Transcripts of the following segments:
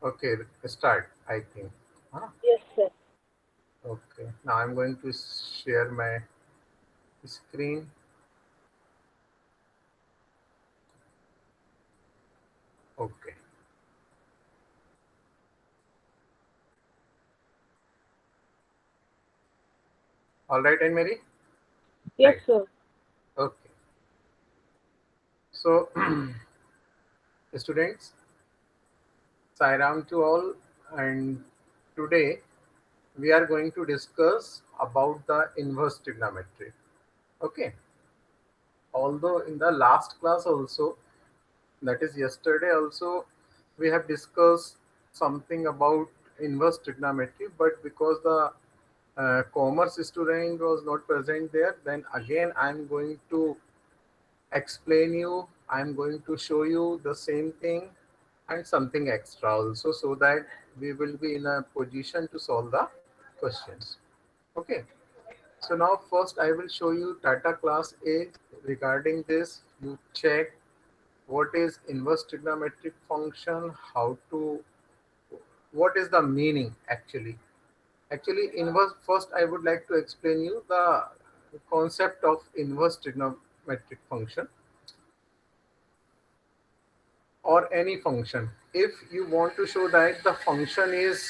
Okay, start, I think. Huh? Yes, sir. Okay, now I'm going to share my screen. Okay, all right, Anne Mary? Yes, Right. sir. Okay, so students, Sairam to all, and today we are going to discuss about the inverse trigonometry. Okay, although in the last class also, that is yesterday also, we have discussed something about inverse trigonometry, but because the commerce student was not present there, then again I'm going to explain you, I'm going to show you the same thing and something extra also, so that we will be in a position to solve the questions. Okay, so now first I will show you data class A. Regarding this, you check what is inverse trigonometric function, how to, what is the meaning actually. Actually, inverse, first I would like to explain you the concept of inverse trigonometric function or any function. If you want to show that the function is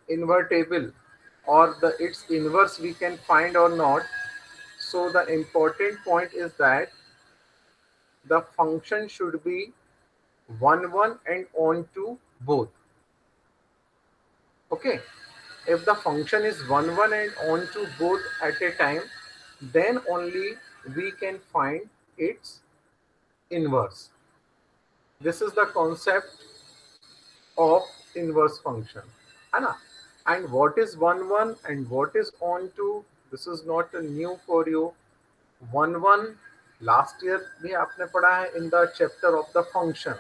invertible or the its inverse we can find or not, so the important point is that the function should be 1 1 and on to both. Okay, if the function is 1 1 and on to both at a time, then only we can find its inverse. This is the concept of inverse function, है ना? And what is 1 1 and what is on to? This is not new for you. 1 1 last year भी आपने पढ़ा है in the chapter of the function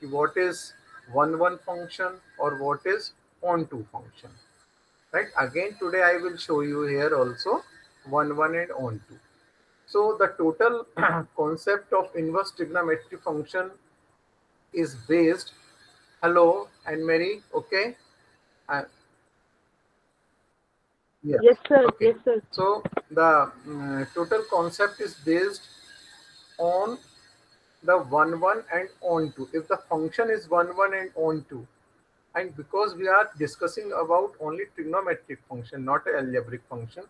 कि what is 1 1 function or what is on to function. Right, again today I will show you here also 1 1 and on 2. So the total concept of inverse trigonometry function is based, hello and Mary, okay. uh, yes, Yes, sir. okay. Yes, sir. So the total concept is based on the 1 1 and on 2. If the function is 1 1 and on 2, and because we are discussing about only trigonometric function, not a algebraic function,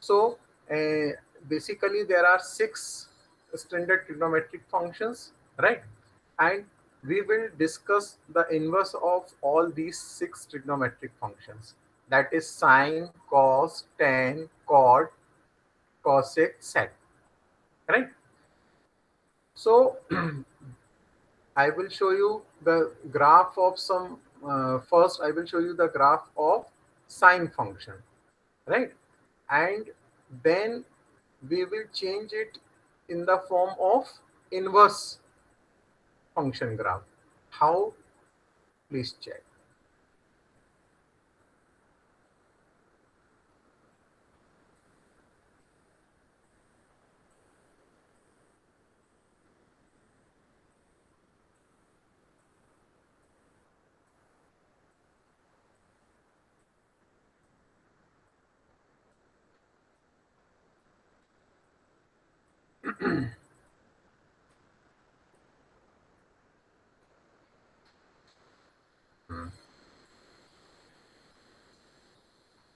so uh, basically there are six standard trigonometric functions, right? And we will discuss the inverse of all these six trigonometric functions, that is sine, cos, tan, cot, cosec, sec, right? So I will show you the graph of some, first I will show you the graph of sine function, right? And then we will change it in the form of inverse function graph. How? Please check.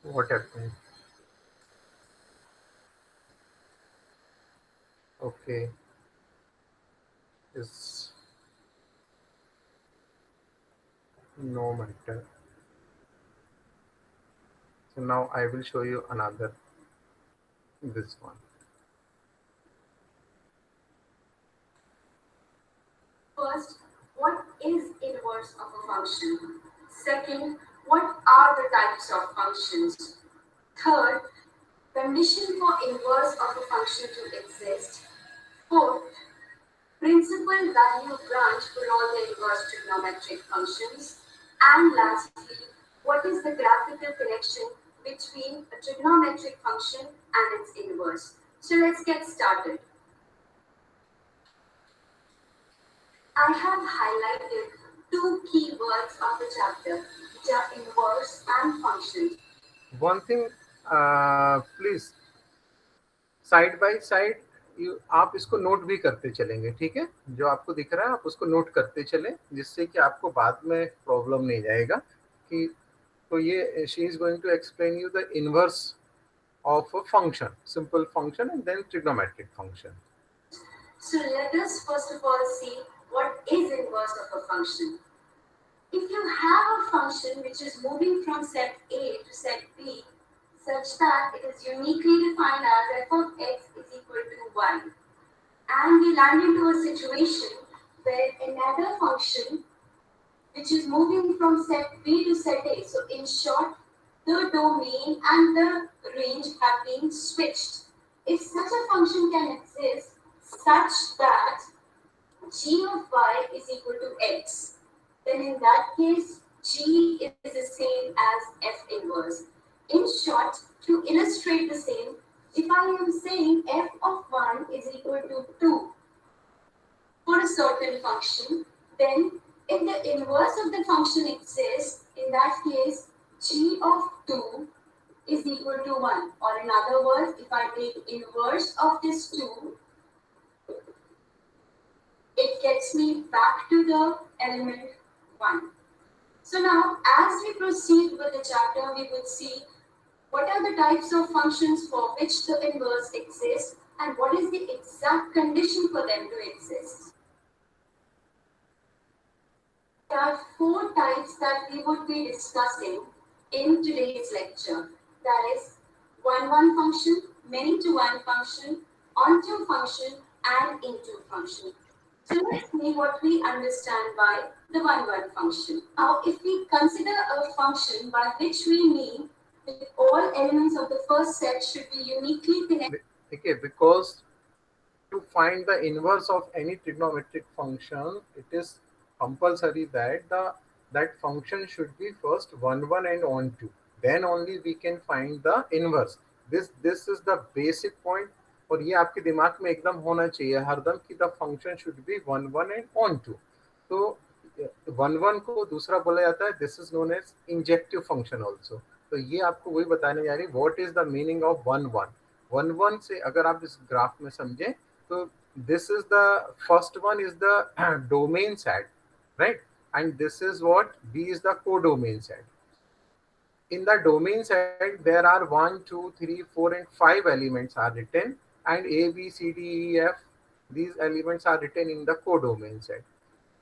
What happened? Okay, is no matter. So now I will show you another, this one. First, what is inverse of a function? Second, what are the types of functions? Third, condition for inverse of a function to exist. Fourth, principal value branch for all the inverse trigonometric functions. And lastly, what is the graphical connection between a trigonometric function and its inverse? So let's get started. I have highlighted two key words of the chapter, which are inverse and function. One thing, please side by side आप इसको note भी करते चलेंगे, ठीक है? जो आपको दिख रहा है आप उसको नोट करते चलें, जिससे कि आपको बाद में प्रॉब्लम नहीं जाएगा कि तो ये she is going to explain you the inverse of a function, simple function and then trigonometric function. So let us first of all see what is inverse of a function. If you have a function which is moving from set A to set B such that it is uniquely defined as f of x is equal to 1, and we land into a situation where another function which is moving from set B to set A, so in short, the domain and the range have been switched. If such a function can exist such that g of y is equal to x, then in that case g is the same as f inverse. In short, to illustrate the same, if I am saying f of 1 is equal to 2 for a certain function, then if the inverse of the function exists, in that case g of 2 is equal to 1. Or in other words, if I take inverse of this 2, it gets me back to the element 1. So now, as we proceed with the chapter, we would see what are the types of functions for which the inverse exists and what is the exact condition for them to exist. There are four types that we would be discussing in today's lecture. That is one-one function, many-to-one function, onto function, and into function. So let's see what we understand by the one-one function. Now, if we consider a function by which we mean that all elements of the first set should be uniquely connected. Okay, because to find the inverse of any trigonometric function, it is compulsory that that function should be first 1 1 and on 2. Then only we can find the inverse. This is the basic point. और ये आपके दिमाग में एकदम होना चाहिए हरदम कि the function should be 1 1 and on 2. तो 1 1 को दूसरा बोला जाता है, this is known as injective function also. तो ये आपको वही बताने जा रही है what is the meaning of 1 1. 1 1 से अगर आप इस ग्राफ में समझें तो this is the first one is the domain set, right? And this is what B is the codomain set. In the domain set there are 1 2 3 4 and 5 elements are written, and A B C D E F, these elements are written in the codomain set.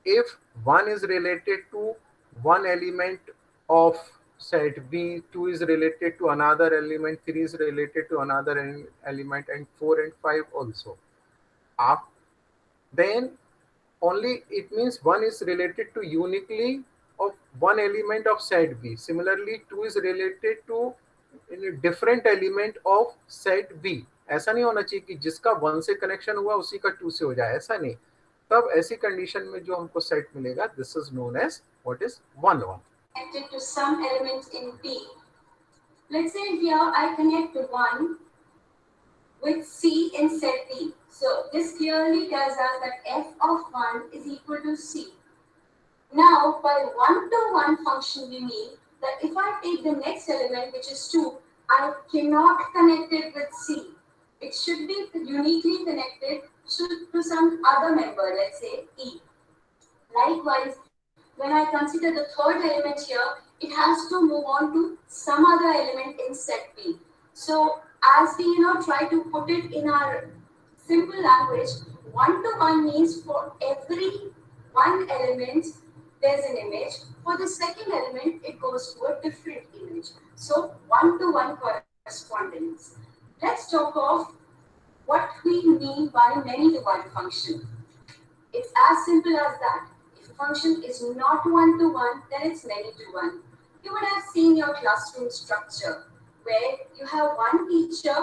If one is related to one element of set B, 2 is related to another element, 3 is related to another element, and 4 and 5 also, then only it means one is related to uniquely of one element of set B. Similarly, 2 is related to a different element of set B. ऐसा नहीं होना चाहिए कि जिसका 1 से connection हुआ उसी का 2 से हो जाए, ऐसा नहीं. तब ऐसी कंडीशन में जो हमको सेट मिलेगा, this is known as what is 1 1. Connected to some element in B. Let's say here I connect 1 with C in set B. So this clearly tells us that f of 1 is equal to C. Now, by one-to-one function, we mean that if I take the next element, which is 2, I cannot connect it with C. It should be uniquely connected to some other member, let's say E. Likewise, when I consider the third element here, it has to move on to some other element in set B. So, as we try to put it in our simple language, one-to-one means for every one element there's an image. For the second element, it goes to a different image. So one-to-one correspondence. Let's talk of what we mean by many-to-one function. It's as simple as that. If a function is not one-to-one, then it's many-to-one. You would have seen your classroom structure where you have one teacher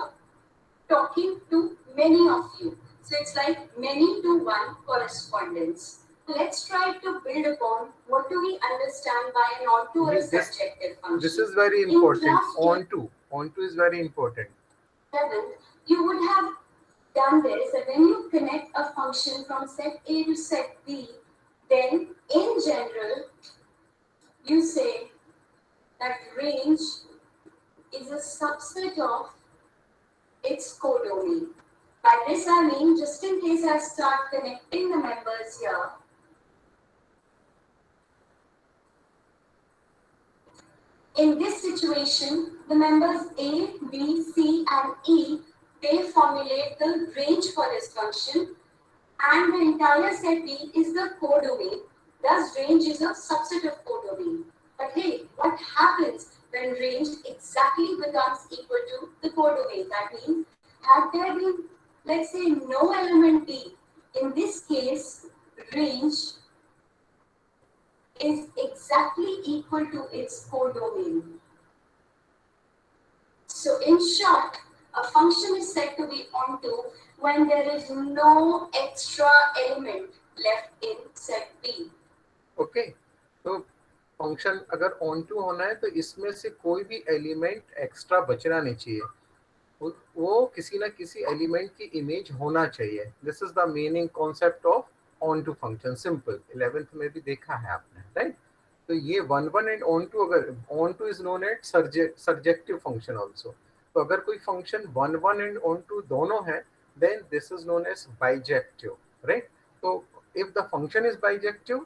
talking to many of you. So it's like many-to-one correspondence. Let's try to build upon what do we understand by an onto or a subjective function. This is very important. Onto is very important. 7th, you would have done this that when you connect a function from set A to set B, then In general, you say that range is a subset of its codomain. By this I mean, just in case I start connecting the members here, in this situation, the members A, B, C, and E, they formulate the range for this function, and the entire set B is the codomain. Thus, range is a subset of codomain. But hey, what happens when range exactly becomes equal to the codomain? That means, had there been, let's say, no element B, in this case, range is exactly equal to its codomain. So in short, a function is said to be onto when there is no extra element left in set B. Okay, तो function अगर on to होना है तो इसमें से कोई भी element extra बचना नहीं चाहिए, वो किसी ना किसी एलिमेंट की इमेज होना चाहिए. This is the meaning concept of onto function. Simple 11th में भी देखा है आपने, राइट? तो ये one one and onto, अगर onto is known as surjective function also. तो अगर कोई function one one and onto दोनों है, then this is known as bijective, right? तो if the function is bijective,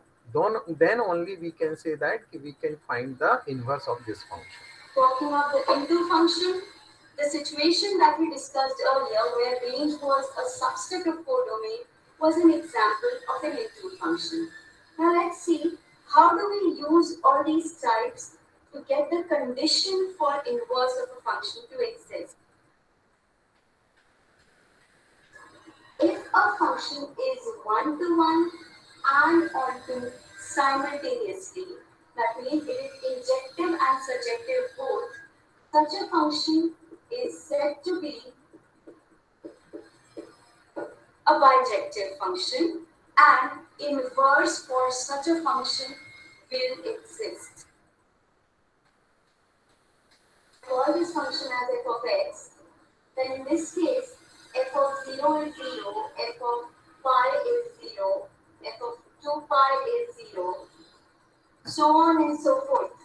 then only we can say that we can find the inverse of this function. Talking of the into function, the situation that we discussed earlier, where range was a subset of codomain, was an example of an into function. Now let's see, how do we use all these types to get the condition for inverse of a function to exist? If a function is one-to-one and onto simultaneously, that means it is injective and surjective both, such a function is said to be a bijective function, and inverse for such a function will exist. Call this function as f of x, then in this case, f of 0 is 0, f of pi is 0, f of 2 pi is 0, so on and so forth.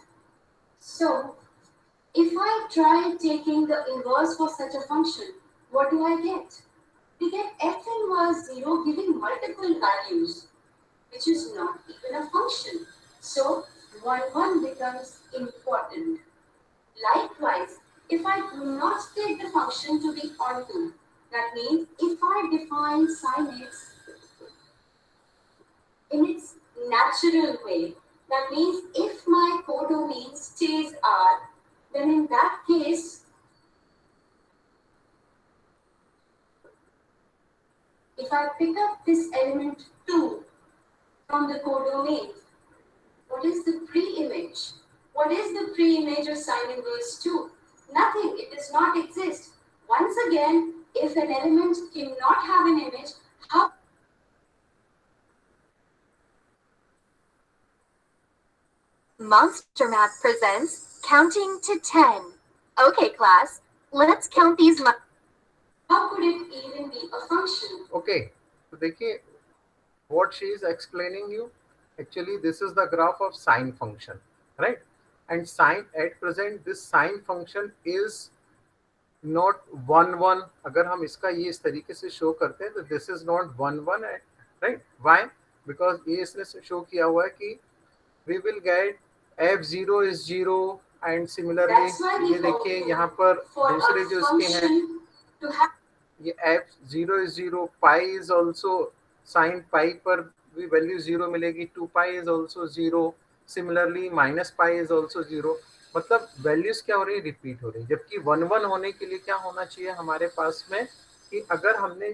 So, if I try taking the inverse for such a function, what do I get? We get f inverse 0 giving multiple values, which is not even a function. So, 1, 1 becomes important. Likewise, if I do not take the function to be onto, that means if I define sin x in its natural way, that means if my codomain stays R, then in that case, if I pick up this element 2 from the codomain, what is the pre-image? What is the pre-image of sin inverse 2? Nothing, it does not exist. Once again, if an element cannot have an image, how? Monster Math presents Counting to 10. Okay, class, let's count these. How could it even be a function? Okay, तो देखिए what she is explaining you. Actually, this is the graph of sine function, right? And sine at present, this sine function is not 1 1. अगर हम इसका ये इस तरीके से show करते हैं तो this is not 1 1, right? Why? Because ये इसने शो किया हुआ है कि we will get f0 is 0 and similarly ये देखिए यहाँ पर दूसरे जो इसके हैं ये f0 is 0, pi is also sin pi पर भी वैल्यू 0 मिलेगी, 2 pi is also 0, similarly minus pi is also 0. मतलब वैल्यूज क्या हो रही है, रिपीट हो रही है. जबकि 1 1 होने के लिए क्या होना चाहिए हमारे पास में कि अगर हमने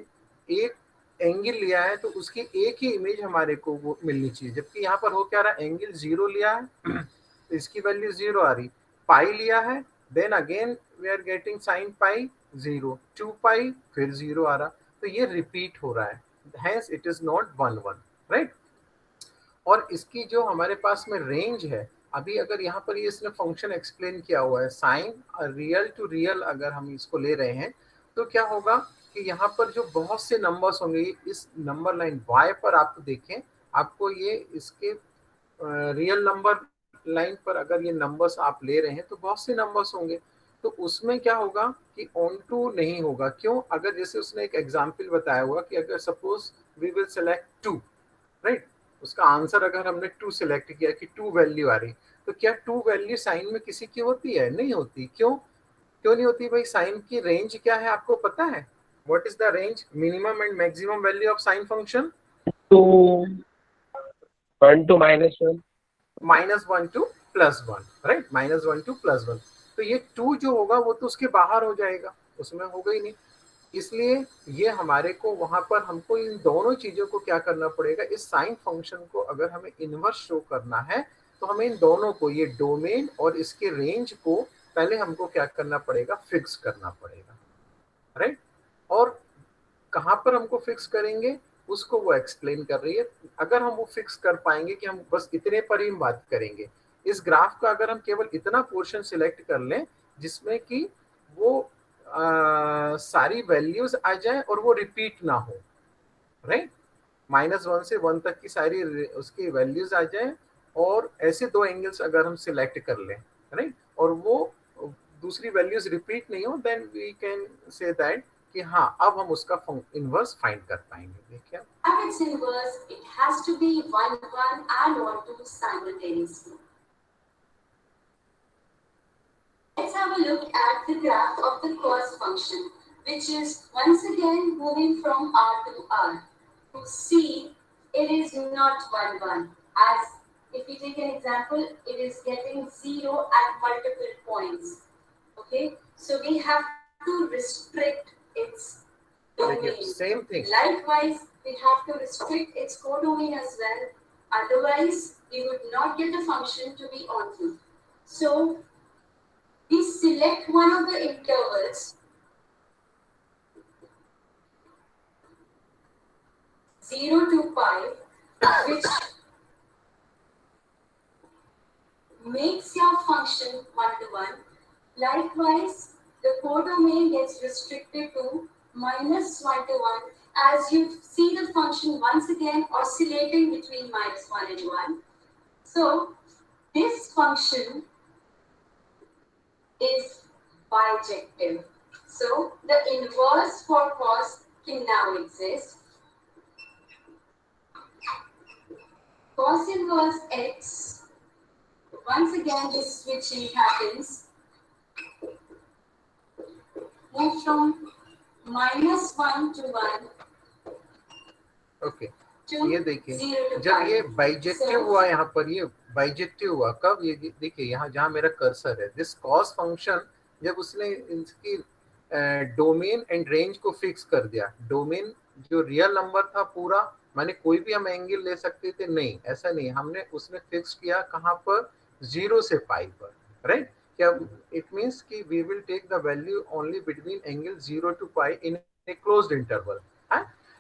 एक एंगल लिया है तो उसकी एक ही इमेज हमारे को वो मिलनी चाहिए. जबकि यहाँ पर हो क्या रहा है, एंगल 0 लिया है तो इसकी वैल्यू 0 आ रही, पाई लिया है then again we are getting sine pi 0, 2 pi फिर 0 आ रहा. तो ये रिपीट हो रहा है, hence it is not 1 1, right. और इसकी जो हमारे पास में रेंज है, अभी अगर यहाँ पर ये इसने फंक्शन एक्सप्लेन किया हुआ है साइन रियल टू रियल, अगर हम इसको ले रहे हैं तो क्या होगा कि यहाँ पर जो बहुत से नंबर्स होंगे इस नंबर लाइन y पर आप देखें, आपको ये इसके रियल नंबर लाइन पर अगर ये नंबर्स आप ले रहे हैं तो बहुत से नंबर्स होंगे, तो उसमें क्या होगा कि ऑन टू नहीं होगा। क्यों? अगर जैसे उसने एक एग्जाम्पल बताया हुआ कि अगर suppose we will select two, right, उसका आंसर अगर हमने टू सिलेक्ट किया कि टू वैल्यू आ रही, तो क्या टू वैल्यू साइन में किसी की होती है? नहीं होती। क्यों? क्यों नहीं होती भाई? साइन की रेंज क्या है आपको पता है? What is the range, minimum and maximum value of sine function? To 1 to -1. -1 to +1, right, -1 to +1। तो ये टू जो होगा वो तो उसके बाहर हो जाएगा, उसमें होगा ही नहीं। इसलिए ये हमारे को वहां पर हमको इन दोनों चीजों को क्या करना पड़ेगा, इस साइन फंक्शन को अगर हमें इनवर्स शो करना है तो हमें इन दोनों को, ये डोमेन और इसके रेंज को पहले हमको क्या करना पड़ेगा, फिक्स करना पड़ेगा, राइट। और कहाँ पर हमको फिक्स करेंगे उसको वो एक्सप्लेन कर रही है। अगर हम वो फिक्स कर पाएंगे कि हम बस इतने पर ही बात करेंगे, इस ग्राफ का अगर हम केवल इतना पोर्शन सिलेक्ट कर लें जिसमें कि वो सारी वैल्यूज आ जाए और वो रिपीट ना हो, राइट, -1 से 1 तक की सारी उसकी वैल्यूज आ जाए, और ऐसे दो एंगल्स अगर हम सिलेक्ट कर लें, राइट, और वो दूसरी वैल्यूज रिपीट नहीं हो, then we can say that कि हाँ अब हम उसका इनवर्स फाइंड कर पाएंगे। देखिए At its inverse, it has to be 1, 1 and 1, 2 simultaneously. Let's have a look at the graph of the cos function, which is once again moving from R to R. To see, it is not 1, 1. As if we take an example, it is getting 0 at multiple points. Okay, so we have to restrict its domain. Same thing. Likewise, we have to restrict its codomain as well. Otherwise, we would not get the function to be onto. So we select one of the intervals 0 to pi, which makes your function 1 to 1. Likewise, the codomain gets restricted to -1 to 1, as you see the function once again oscillating between -1 and 1. So this function is bijective. So the inverse for cos can now exist. Cos inverse x, once again this switching happens. Move from -1 to 1. Okay ये देखिए जब ये bijective So, हुआ, यहाँ पर ये bijective हुआ कब, ये देखिए यहाँ जहाँ मेरा कर्सर है, दिस कॉस फंक्शन, जब उसने इसकी डोमेन एंड रेंज को फिक्स कर दिया। डोमेन जो रियल नंबर था पूरा, माने कोई भी हम एंगल ले सकते थे, नहीं ऐसा नहीं, हमने उसने फिक्स किया कहाँ पर, 0 से पाई पर, राइट। क्या इट मीन्स कि we will take the value only between angle 0 to pi in a closed interval,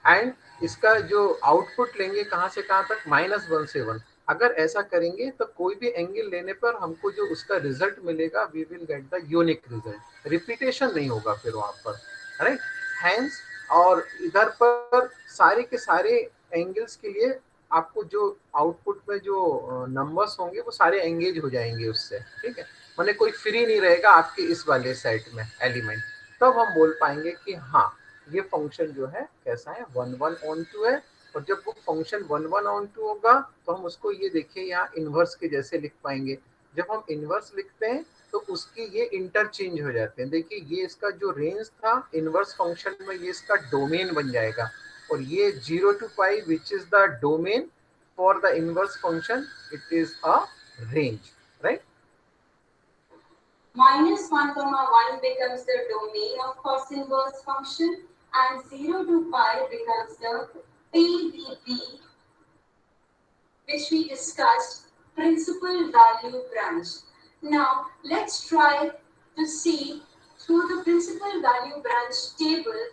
and इसका जो आउटपुट लेंगे कहाँ से कहाँ तक, -1 से 1। अगर ऐसा करेंगे तो कोई भी एंगल लेने पर हमको जो उसका रिजल्ट मिलेगा, we will get the unique result, repetition नहीं होगा फिर वहां पर, राइट। हैंस और इधर पर सारे के सारे एंगल्स के लिए आपको जो आउटपुट में जो नंबर्स होंगे वो सारे एंगेज हो जाएंगे उससे, ठीक है, माने कोई फ्री नहीं रहेगा आपके इस वाले सेट में एलिमेंट। तब हम बोल पाएंगे कि हाँ ये फंक्शन जो है कैसा है, 1 1 on 2 है। और जब वो फंक्शन 1 1 on 2 होगा तो हम उसको ये देखिए यहाँ इनवर्स के जैसे लिख पाएंगे। जब हम इनवर्स लिखते हैं तो उसकी ये इंटरचेंज हो जाते हैं। देखिए ये इसका जो रेंज था इनवर्स फंक्शन में, ये इसका डोमेन बन जाएगा, और ये 0 to pi which is the domain for the inverse function, it is a range, right. -1, 1 becomes the domain of cos inverse function, and 0 to pi becomes the PVB, which we discussed, principal value branch. Now, let's try to see through the principal value branch table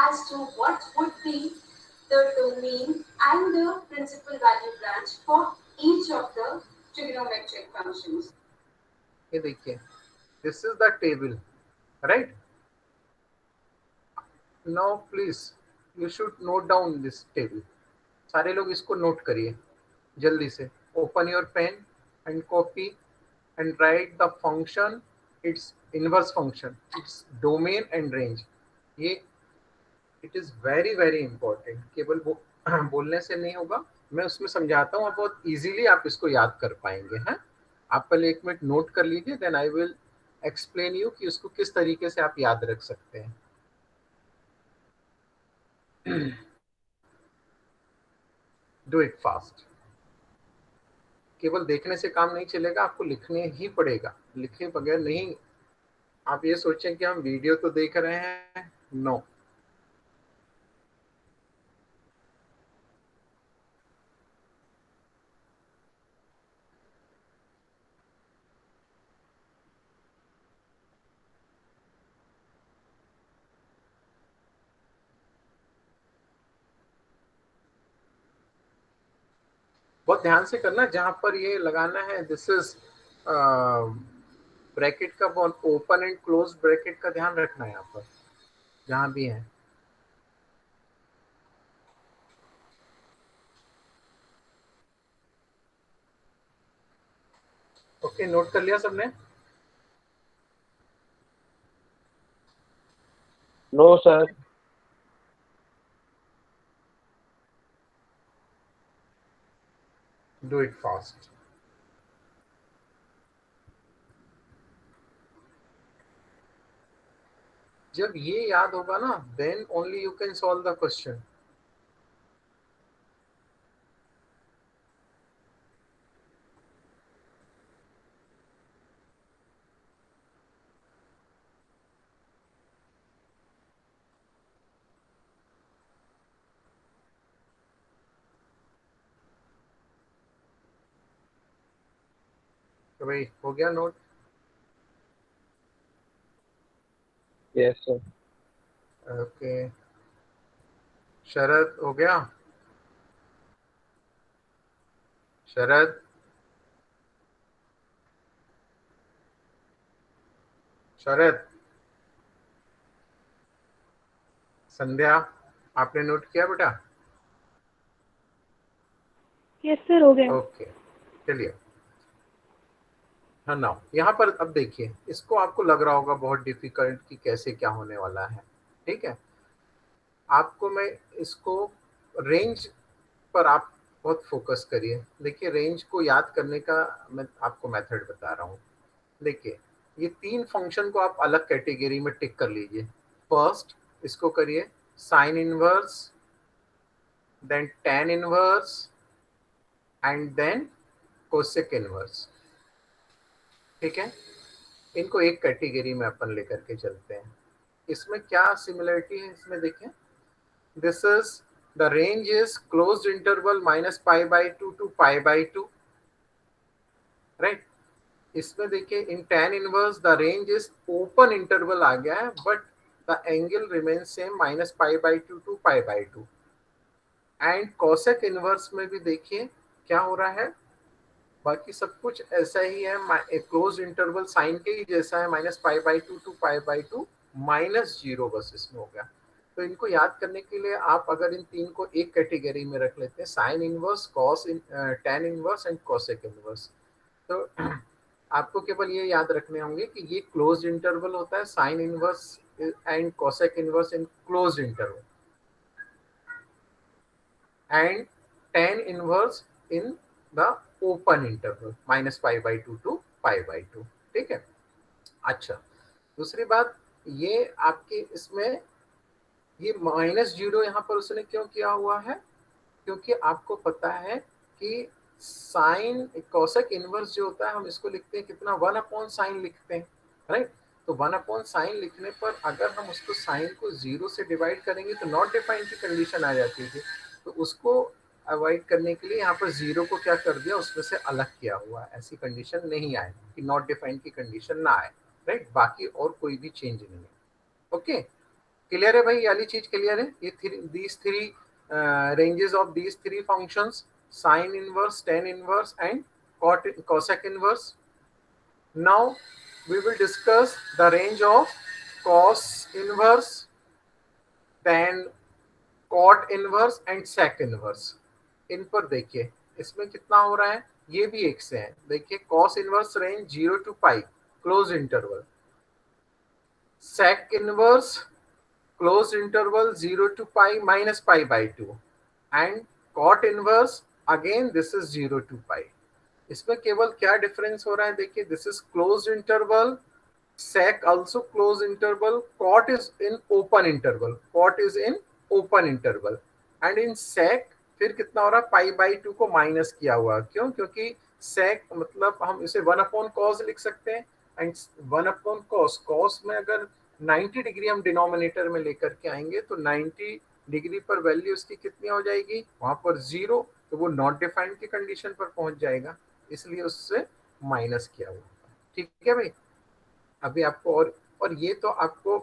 as to what would be the domain and the principal value branch for each of the trigonometric functions. ये देखिए, this is the table, right? Now please you should note down this table. सारे लोग इसको note करिए जल्दी से, open your pen and copy and write the function, its inverse function, its domain and range. ये it is very very important, केवल बोलने से नहीं होगा, मैं उसमें समझाता हूँ, बहुत इजीली आप इसको याद कर पाएंगे हैं। आप पहले 1 मिनट नोट कर लीजिए, then I will explain you कि उसको किस तरीके से आप याद रख सकते हैं। Do it fast. केवल देखने से काम नहीं चलेगा, आपको लिखने ही पड़ेगा, लिखे बगैर नहीं। आप ये सोचें कि हम वीडियो तो देख रहे हैं, नो। बहुत ध्यान से करना, जहां पर ये लगाना है, दिस इज ब्रैकेट का ओपन एंड क्लोज ब्रैकेट का ध्यान रखना है यहाँ पर जहां भी है। ओके, नोट कर लिया सबने? No sir. Do it fast. जब ये याद होगा ना, then only you can solve the question. तो भाई हो गया note? Yes sir. Okay, Sharad हो गया? शरद, शरद, संध्या, आपने नोट किया बेटा? यस सर, हो गया। ओके, चलिए। हाँ ना, यहाँ पर अब देखिए, इसको आपको लग रहा होगा बहुत डिफिकल्ट कि कैसे क्या होने वाला है, ठीक है। आपको मैं इसको रेंज पर आप बहुत फोकस करिए। देखिए, रेंज को याद करने का मैं आपको मेथड बता रहा हूँ। देखिए, ये 3 फंक्शन को आप अलग कैटेगरी में टिक कर लीजिए। फर्स्ट इसको करिए sine inverse, then tan inverse and then cosec inverse, ठीक है। इनको एक कैटेगरी में अपन लेकर के चलते हैं। इसमें क्या सिमिलरिटी है इसमें देखें, this is the range is closed interval -π/2 to π/2, right. इसमें देखिए in tan inverse the range is open interval आ गया है, but the angle remain same -π/2 to π/2। And cosec inverse में भी देखिए क्या हो रहा है, बाकी सब कुछ ऐसा ही है, क्लोज इंटरवल साइन के ही जैसा है, -π/2 to π/2 -0 बस इसमें हो गया। तो इनको याद करने के लिए आप अगर इन 3 को एक कैटेगरी में रख लेते हैं, sine inverse, cos tan inverse and cosec inverse, तो आपको केवल ये याद रखने होंगे कि ये क्लोज इंटरवल होता है, sine inverse and cosec inverse in close interval, and tan inverse in the open interval -π/2 to π/2, ठीक है। अच्छा, दूसरी बात, ये आपके इसमें ये -0 यहाँ पर उसने क्यों किया हुआ है, क्योंकि आपको पता है कि साइन कोसेक इनवर्स जो होता है, हम इसको लिखते हैं कितना, 1/sin लिखते हैं, राइट। तो 1/sin लिखने पर अगर हम उसको साइन को 0 से डिवाइड करेंगे तो नॉट डिफाइंड की कंडीशन आ जाती है। तो उसको अवॉइड करने के लिए यहाँ पर 0 को क्या कर दिया, उसमें से अलग किया हुआ, ऐसी कंडीशन नहीं आए कि नॉट डिफाइंड की कंडीशन ना आए, राइट। बाकी और कोई भी चेंज नहीं है। ओके, क्लियर है भाई, ये वाली चीज क्लियर है। ये these 3 ranges of these 3 functions, sine inverse, tan inverse and cosec inverse. Now we will discuss the range of cos inverse, tan cot inverse and sec inverse. इन पर देखिए, इसमें कितना हो रहा है, ये भी एक से है। देखिए cos inverse range 0 to pi close interval, sec inverse closed interval 0 to pi minus pi by 2, and cot inverse again this is 0 to pi. इसमें केवल क्या डिफरेंस हो रहा है, देखिए this is closed interval, sec also closed interval, cot is in open interval, cot is in open interval, and in sec फिर कितना हो रहा है, पाई बाई 2 को माइनस किया हुआ, क्यों, क्योंकि sec मतलब हम इसे 1 अपॉन कॉस लिख सकते हैं, एंड 1 अपॉन कॉस, कॉस में अगर 90 डिग्री हम डिनोमिनेटर में लेकर के आएंगे तो 90 डिग्री पर वैल्यू उसकी कितनी हो जाएगी, वहां पर 0, तो वो नॉट डिफाइंड की कंडीशन पर पहुंच जाएगा, इसलिए उससे माइनस किया हुआ। ठीक है भाई, अभी आपको और ये तो आपको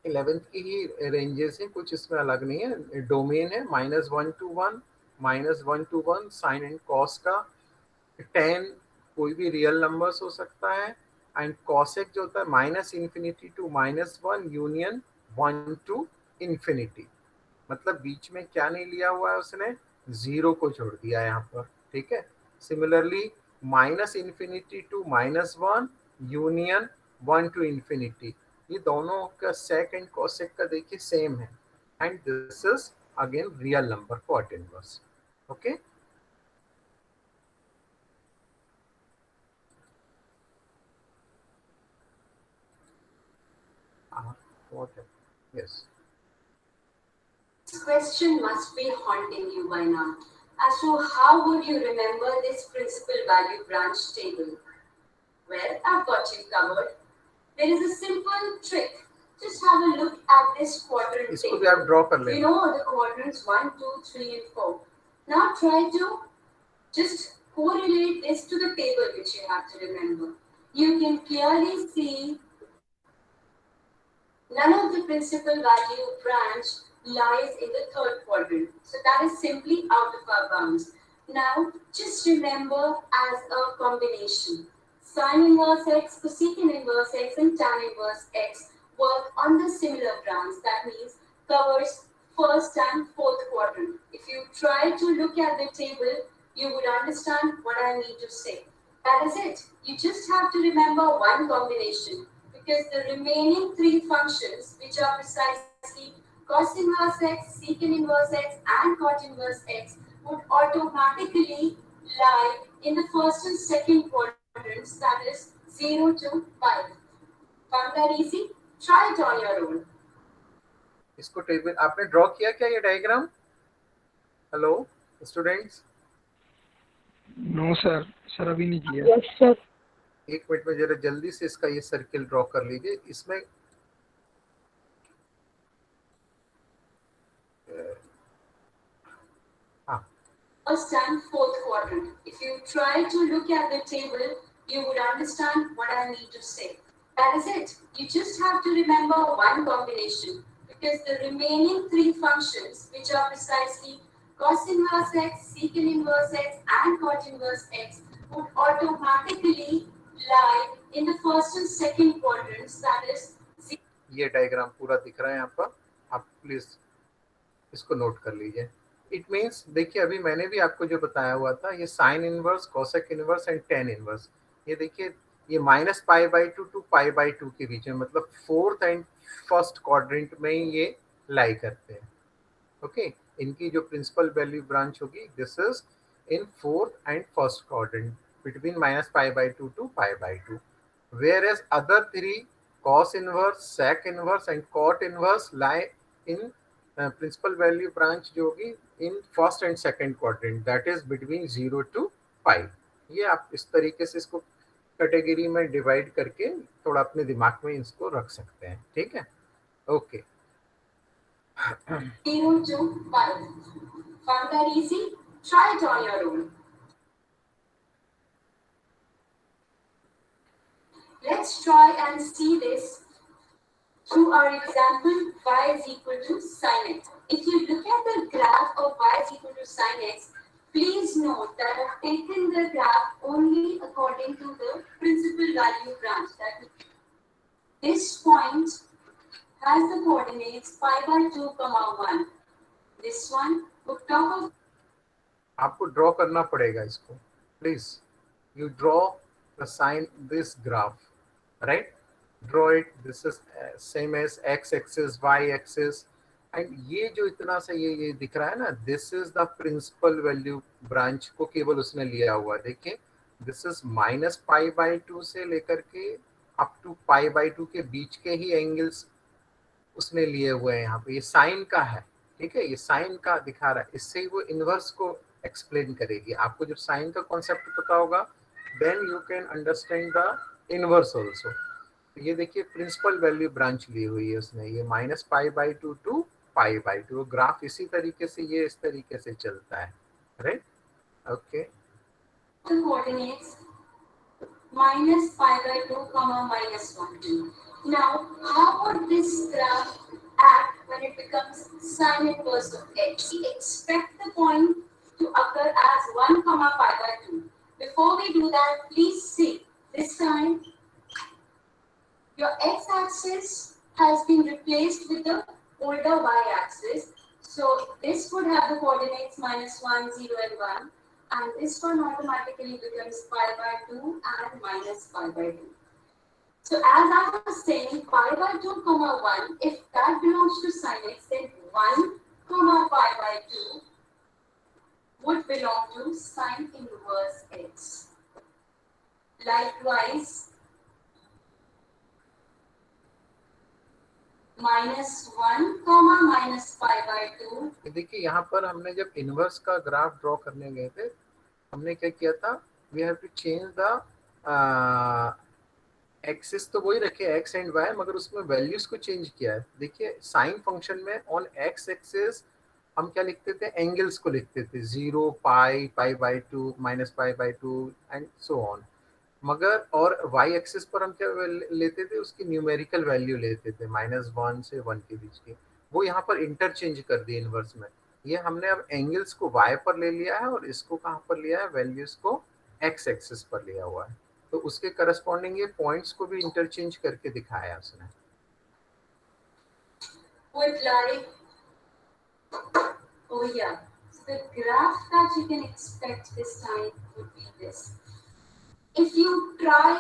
11th की ही रेंजेस हैं, कुछ इसमें अलग नहीं है। डोमेन है -1 to 1, -1 to 1 sign and cos का, 10 कोई भी रियल नंबर्स हो सकता है, एंड कॉसेक जो होता है -∞ to -1 यूनियन 1 to इन्फिनिटी, मतलब बीच में क्या नहीं लिया हुआ है उसने, 0 को छोड़ दिया है यहाँ पर। ठीक है, similarly -∞ to -1 union 1 to infinity, ये दोनों का सेक एंड कोसेक का देखिए सेम है, and this is again real number cot inverse. Okay, what? Yes. This question must be haunting you by now. As to how would you remember this principal value branch table? Well, I've got you covered. There is a simple trick. Just have a look at this quadrant इसको table. भी आप draw कर You लेना। know the quadrants 1, 2, 3, and 4. Now try to just correlate this to the table which you have to remember. You can clearly see none of the principal value branch lies in the third quadrant. So that is simply out of our bounds. Now just remember as a combination. Sin inverse x, cosecant inverse x, and tan inverse x work on the similar branch. That means covers first and fourth quadrant. If you try to look at the table, you would understand what I need to say. That is it. You just have to remember one combination, because the remaining three functions, which are precisely cos inverse x, secant inverse x, and cot inverse x, would automatically lie in the first and second quadrants, that is 0 to 5. Found that easy? Try it on your own. इसको table आपने draw किया क्या, ये diagram? Hello students? No sir, sir अभी नहीं किया। Yes sir. एक minute में जरा जल्दी से इसका ये सर्किल ड्रॉ कर लीजिए। इसमें हाँ, First and fourth quadrant. If you try to look at the table, you would understand what I need to say. That is it. You just have to remember one combination, because the remaining three functions, which are precisely cos inverse x, secant inverse x, and cot inverse x, would automatically lie in the first and second quadrants, that is ये diagram पूरा दिख रहा है यहाँ पर, आप please इसको note कर लीजिए। इट मीन्स देखिए अभी मैंने भी आपको जो बताया हुआ था, ये sine inverse, cosec inverse and tan inverse, ये देखिए ये -π/2 to π/2 के बीच में, मतलब फोर्थ एंड फर्स्ट क्वाड्रेंट में ये लाई करते हैं। ओके, इनकी जो प्रिंसिपल वैल्यू ब्रांच होगी, this is in fourth and first quadrant between -π/2 to π/2, whereas other three cos inverse, sec inverse and cot inverse lie in principal value branch जो होगी in first and second quadrant, that is between 0 to pi। ये आप इस तरीके से इसको category में divide करके थोड़ा अपने दिमाग में इसको रख सकते हैं। ठीक है, okay. 0 to 5. Found that easy? Try it on your own. Let's try and see this through our example y is equal to sin x. If you look at the graph of y is equal to sin x, please note that I've taken the graph only according to the principal value branch. That means this point has the coordinates π/2, 1. This one would top of आपको draw करना पड़ेगा इसको. Please you draw the sign this graph, right? Draw it. This is same as x axis, y axis, and ये जो इतना सा ये दिख रहा है ना, this is the principal value branch को केवल उसने लिया हुआ. देखिए this is -π/2 से लेकर के अप टू π/2 के बीच के ही एंगल्स उसने लिए हुए हैं. यहाँ पे ये साइन का है, ठीक है, ये साइन का दिखा रहा है. इससे ही वो इनवर्स को एक्सप्लेन करेगी. आपको जब साइन का कॉन्सेप्ट पता होगा then you can understand the inverse also. तो ये देखिए प्रिंसिपल वैल्यू ब्रांच ली हुई है उसने, ये -π/2 टू π/2. ग्राफ इसी तरीके से ये इस तरीके से चलता है, right? Okay. The coordinates -π/2, -1, 2. Now, how would this graph act when it becomes sine inverse of x? We expect the point to occur as 1, π/2. Before we do that, please see, this time your x-axis has been replaced with the older y-axis. So this would have the coordinates -1, 0 and 1, and this one automatically becomes π/2 and -π/2. So as I was saying, π/2, 1, if that belongs to sin x, then 1, π/2 would belong to sine inverse x. Likewise, -1, -π/2. देखिए यहाँ पर हमने जब inverse का graph draw करने गए थे, हमने क्या किया था, we have to change the axis. तो वही रखे x एंड y, मगर उसमें वैल्यूज को चेंज किया है. देखिए साइन फंक्शन में ऑन x एक्सिस हम क्या लिखते थे, एंगल्स को लिखते थे 0, π, π/2, -π/2 एंड सो ऑन. मगर और y एक्सिस पर हम क्या लेते थे, उसकी न्यूमेरिकल वैल्यू लेते थे -1 से 1 के बीच की. वो यहाँ पर इंटरचेंज कर दिए इनवर्स में. ये हमने अब एंगल्स को y पर ले लिया है और इसको कहाँ पर लिया है, वैल्यूज को x एक्सिस पर लिया हुआ है. तो उसके करस्पॉन्डिंग ये पॉइंट्स को भी इंटरचेंज करके दिखाया उसने. Would like, oh yeah, so the graph that you can expect this time would be this. If you try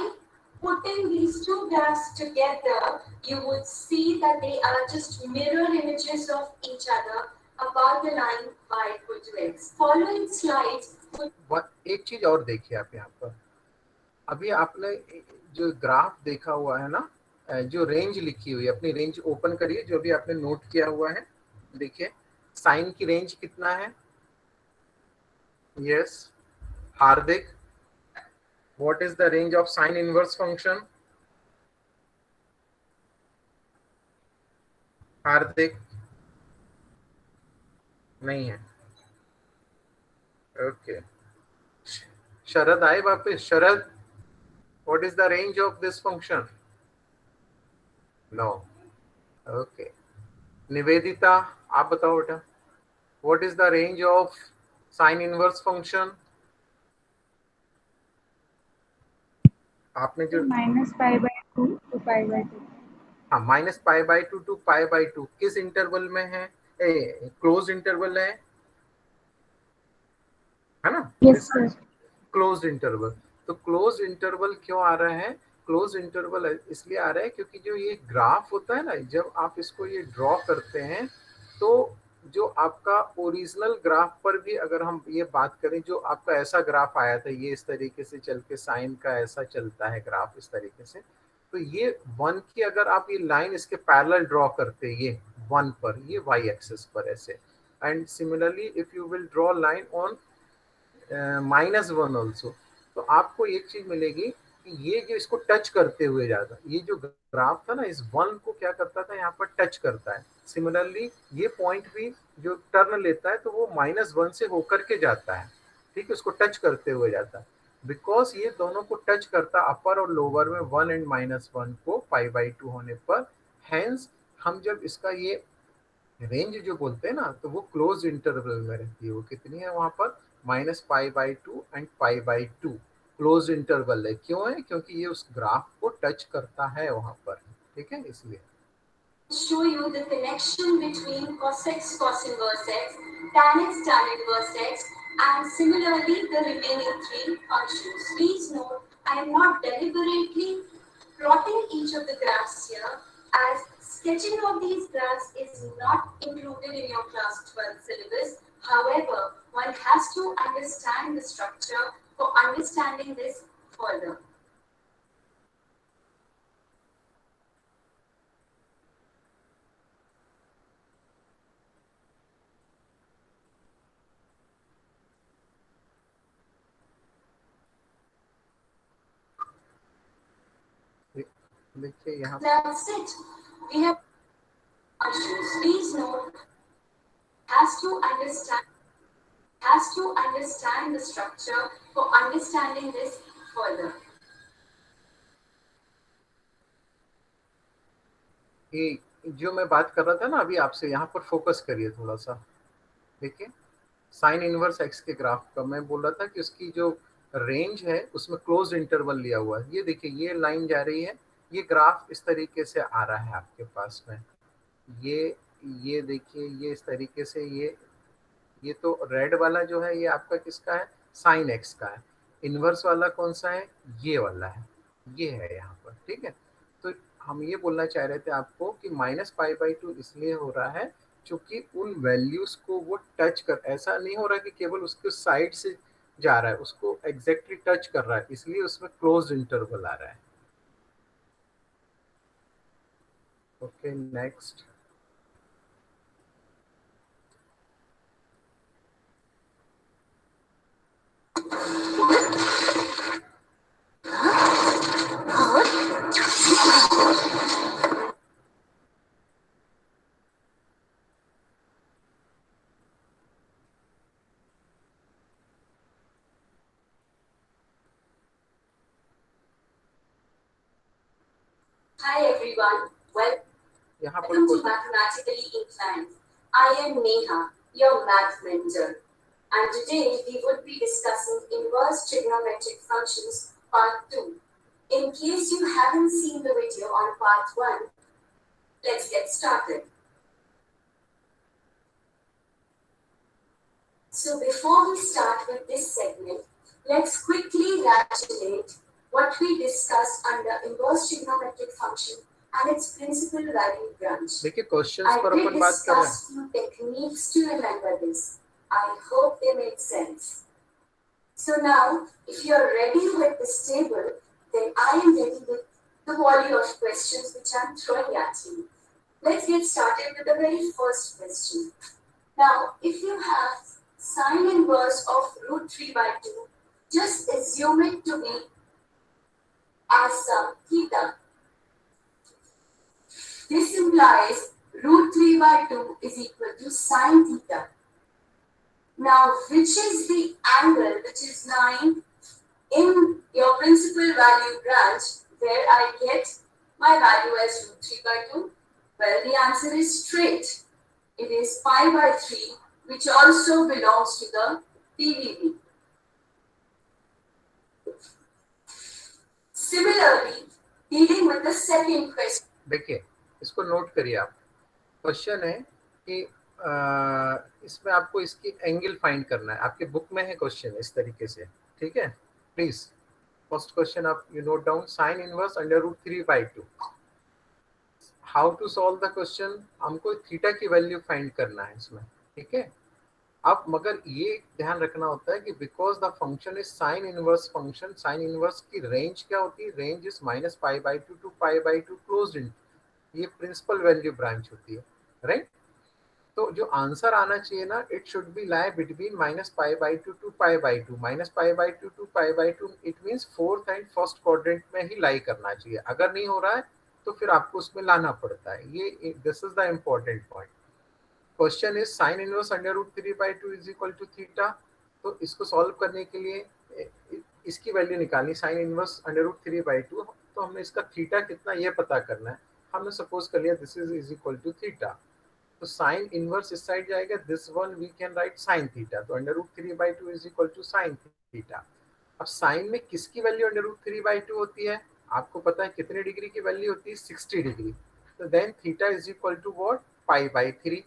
putting these two graphs together, you would see that they are just mirror images of each other about the line y equal to x. Following slides would... एक चीज और देखिए आप यहाँ पर, अभी आपने जो ग्राफ देखा हुआ है ना, जो रेंज लिखी हुई है, अपनी रेंज ओपन करिए जो भी आपने नोट किया हुआ है. देखिए साइन की रेंज कितना है. Yes Hardik, what is the range of sine inverse function? Hardik नहीं है. ओके. शरद आए वापस. शरद, what is the range of this function? No. Okay. Nivedita, आप बताओ बेटा, what is the range of sine inverse function? आपने जो -π/2 to π/2. हाँ, -π/2 to π/2 किस इंटरवल में है? क्लोज इंटरवल है ना? Yes sir. Close interval. तो क्लोज इंटरवल क्यों आ रहा है? क्लोज इंटरवल इसलिए आ रहा है क्योंकि जो ये ग्राफ होता है ना, जब आप इसको ये ड्रॉ करते हैं, तो जो आपका ओरिजिनल ग्राफ पर भी अगर हम ये बात करें, जो आपका ऐसा ग्राफ आया था, ये इस तरीके से चल के साइन का ऐसा चलता है ग्राफ इस तरीके से, तो ये 1 की अगर आप ये लाइन इसके पैरेलल ड्रॉ करते, ये 1 पर, ये y एक्सिस पर ऐसे, and similarly if you will draw line on -1 also, तो आपको एक चीज मिलेगी कि ये जो इसको टच करते हुए जाता, ये जो ग्राफ था ना, इस 1 को क्या करता था, यहाँ पर टच करता है. सिमिलरली ये पॉइंट भी जो टर्न लेता है, तो वो -1 से होकर के जाता है, ठीक है, उसको टच करते हुए जाता है. बिकॉज ये दोनों को टच करता अपर और लोअर में 1 एंड -1 को π/2 होने पर, हेंस हम जब इसका ये रेंज जो बोलते हैं ना, तो वो क्लोज इंटरवल में रहती है. वो कितनी है वहां पर, -π/2 एंड π/2 क्लोज इंटरवल है. क्यों है? क्योंकि ये उस ग्राफ को टच करता है वहां पर, ठीक है, इसलिए. show you the connection between cos x cos inverse x, tan inverse x, and similarly the remaining three functions. Please note, I am not deliberately plotting each of the graphs here, as sketching of these graphs is not included in your class 12 syllabus. However, one has to understand the structure for understanding this further. देखिए यहाँ That's it. We have functions. Please note, has to understand the structure for understanding this further. ये जो मैं बात कर रहा था ना अभी आपसे, यहाँ पर फोकस करिए थोड़ा सा। देखिए साइन इनवर्स एक्स के ग्राफ का मैं बोल रहा था कि उसकी जो रेंज है उसमें क्लोज इंटरवल लिया हुआ है। ये देखिए ये लाइन जा रही है, ये ग्राफ इस तरीके से आ रहा है आपके पास में। ये देखिए ये इस तरीके से, ये तो रेड वाला जो है ये आपका किसका है, साइन एक्स का है। इनवर्स वाला कौन सा है, ये वाला है, ये है यहाँ पर। ठीक है, तो हम ये बोलना चाह रहे थे आपको कि -π/2 इसलिए हो रहा है क्योंकि उन वैल्यूज को वो टच कर, ऐसा नहीं हो रहा कि केवल उसके साइड से जा रहा है, उसको एग्जैक्टली टच कर रहा है, इसलिए उसमें क्लोज इंटरवल आ रहा है। Okay next. Hi everyone, यहाँ पर welcome to Mathematically Inclined. I am Neha, your math mentor, and today we would be discussing inverse trigonometric functions part 2. In case you haven't seen the video on part 1, let's get started. So before we start with this segment, let's quickly recapitulate what we discussed under inverse trigonometric function and its principal value branch. देखिए questions I पर did अपन बात कर रहे हैं। discuss few techniques to remember this. I hope they made sense. So now, if you are ready with this table, then I am ready with the volley of questions which I am throwing at you. Let's get started with the very first question. Now, if you have sine inverse of √3/2, just assume it to be as some theta. This implies √3/2 is equal to sine theta. Now, which is the angle which is lying in your principal value branch where I get my value as √3/2? Well, the answer is straight. It is π/3, which also belongs to the PVB. Similarly, dealing with the second question. देखिए इसको note करिए आप। Question है कि इसमें आपको इसकी angle find करना है। आपके बुक में है क्वेश्चन इस तरीके से, ठीक है। प्लीज फर्स्ट क्वेश्चन आप you note down sine inverse √3/2। How to solve the question, हमको थीटा की वैल्यू फाइंड करना है इसमें, ठीक है। अब मगर ये ध्यान रखना होता है कि because the function is sine inverse function, sine inverse की रेंज क्या होती है, रेंज इज -π/2 टू π/2 क्लोज्ड इन, ये प्रिंसिपल वैल्यू ब्रांच होती है, राइट। तो जो आंसर आना चाहिए ना, it should be lie between -π/2 to π/2, -π/2 to π/2, it means fourth and first quadrant में ही लाई करना चाहिए। अगर नहीं हो रहा है तो फिर आपको उसमें लाना पड़ता है। ये this is the important point. Question is sine inverse √3/2 is equal to theta. तो इसको सॉल्व करने के लिए इसकी वैल्यू निकालनी, साइन इनवर्स √3/2। तो हमें इसका थीटा कितना ये पता करना है। हमने सपोज कर लिया this is equal to theta, तो साइन इनवर्स इस साइड जाएगा, this one we can write sine theta. तो √3/2 is equal to sine theta. अब साइन में किसकी वैल्यू √3/2 होती है, आपको पता है कितने डिग्री की वैल्यू होती है, 60 डिग्री। तो then theta is equal to what, π/3।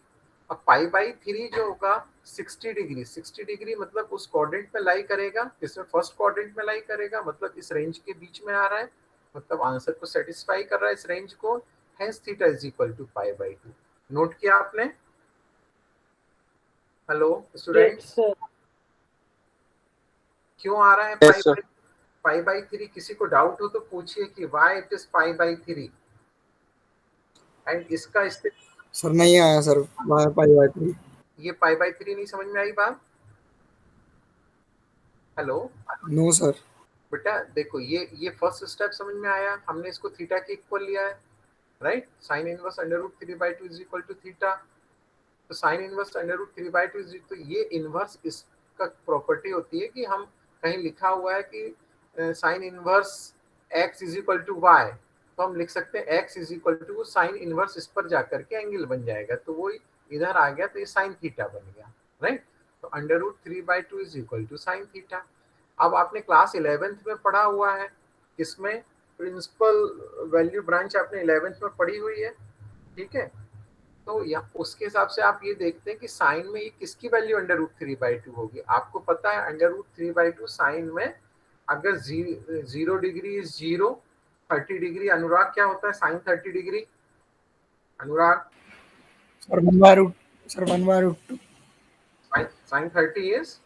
अब π/3 जो होगा 60 डिग्री, 60 डिग्री मतलब उस क्वाड्रेंट में लाई करेगा, इसमें फर्स्ट क्वाड्रेंट में लाई करेगा, मतलब इस रेंज के बीच में आ रहा है, मतलब आंसर को सेटिस्फाई कर रहा है इस रेंज को, hence theta is equal to pi by 2। Note किया आपने? हेलो स्टूडेंट्स, क्यों आ रहा है Yes, sir. Pi by 3? किसी को डाउट हो तो पूछिए कि why it is pi by 3 and इसका सर नहीं आया सर पाई बाई 3। ये पाई बाई 3 नहीं समझ में आई बात? Hello no sir. बेटा देखो, ये फर्स्ट स्टेप समझ में आया, हमने इसको थीटा के इक्वल लिया है, right? Sine inverse under root 3/2 is equal to theta. तो sine inverse under root 3/2 is, तो ये इनवर्स इसका प्रॉपर्टी होती है कि हम कहीं लिखा हुआ है कि sine inverse x is equal to y, तो हम लिख सकते हैं x is equal to sine inverse, इस पर जाकर के एंगल बन जाएगा, तो वो इधर आ गया तो ये साइन थीटा बन गया, राइट? तो under root 3/2 is equal to sine theta. अब आपने क्लास 11th में पढ़ा हुआ है, इसमें प्रिंसिपल वैल्यू ब्रांच आपने 11th में पढ़ी हुई है, ठीक है? तो या उसके हिसाब से आप ये देखते हैं कि साइन में ये किसकी वैल्यू अंडर रूट 3/2 होगी। आपको पता है अंडर रूट 3/2 साइन में अगर 0 डिग्री इज 0, 30 डिग्री, अनुराग क्या होता है sine 30 degree? Anurag sir 1/√, sir 1/√2। Sine 30 is,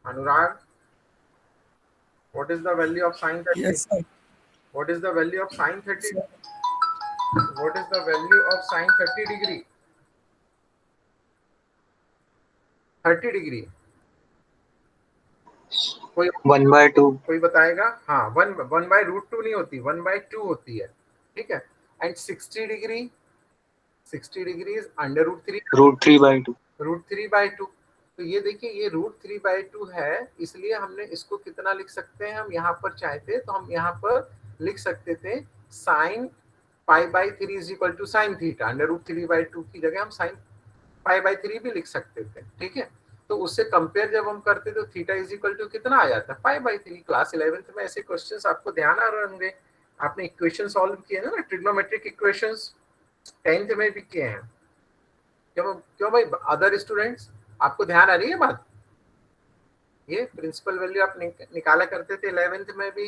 Anurag what is the value of sin 30? Yes sir. What is the value of sin 30? What is the value of sin 30 degree? 30 degree कोई 1/2. कोई बताएगा? हाँ, 1/√2 नहीं होती, 1/2 होती है, ठीक है? And 60 degree, 60 degree is under root 3, √3/2. Root 3/2। तो ये देखिए, ये रूट 3/2 है, इसलिए हमने इसको कितना लिख सकते हैं, हम यहाँ पर चाहते तो हम यहाँ पर लिख सकते थे sine π/3 is equal to sine theta. Under root 3/2 की जगह हम साइन π/3 भी लिख सकते थे, ठीक है? तो उससे कंपेयर जब हम करते तो थीटा इज इक्वल टू कितना आ जाता है, π/3। क्लास 11th में ऐसे क्वेश्चंस आपको ध्यान आ रहे होंगे, आपने इक्वेशन सॉल्व किए ना, ट्रिग्नोमेट्रिक इक्वेशंस 10th में भी किए हैं। क्यों क्यों भाई अदर स्टूडेंट्स, आपको ध्यान आ रही है बात? ये प्रिंसिपल वैल्यू आप निकाला करते थे 11th में भी।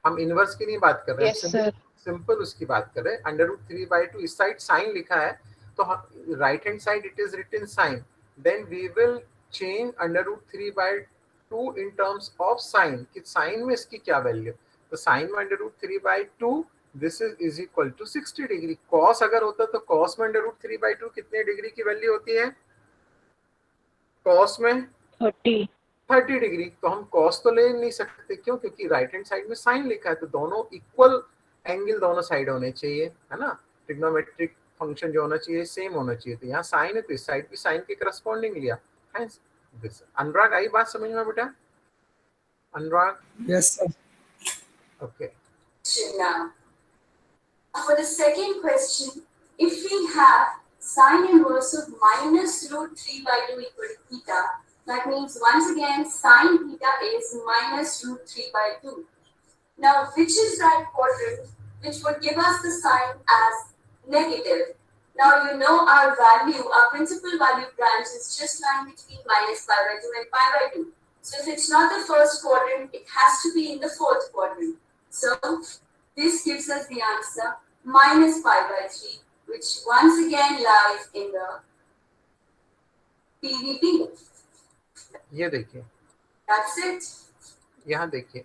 हम इनवर्स की नहीं बात कर रहे हैं, Yes, सिंपल उसकी बात कर रहे हैं। अंडर रूट 3/2 इस साइड साइन लिखा है, तो right hand side it is written sine, then we will change under root 3/2 in terms of sine, कि साइन में इसकी क्या वैल्यू, तो साइन में under root 3/2 this is equal to 60 degree. Cos अगर होता तो कॉस में अंडर रूट 3/2 कितने डिग्री की वैल्यू होती है? कॉस में 30 डिग्री। तो हम कॉस तो ले नहीं सकते, क्यों? क्योंकि राइट हैंड साइड में साइन लिखा है, तो दोनों इक्वल एंगल दोनों साइड होने चाहिए, है ना? ट्रिग्नोमेट्रिक फंक्शन जो होना चाहिए सेम होना चाहिए, तो यहाँ साइन है तो इस साइड भी साइन के करस्पॉन्डिंग लिया। अनुराग आई बात समझ में बेटा? Anurag yes sir. Okay. Now, for the second question, if we have sine inverse of minus root 3/2 equal to theta, that means once again sine theta is minus root 3/2. Now, which is that quadrant which would give us the sign as negative? Now, you know our value, our principal value branch is just lying between minus π/2 and π/2. So, if it's not the first quadrant, it has to be in the fourth quadrant. So, this gives us the answer minus π/3, which once again lies in the PVP. ये देखिए, That's it. यहाँ देखिए,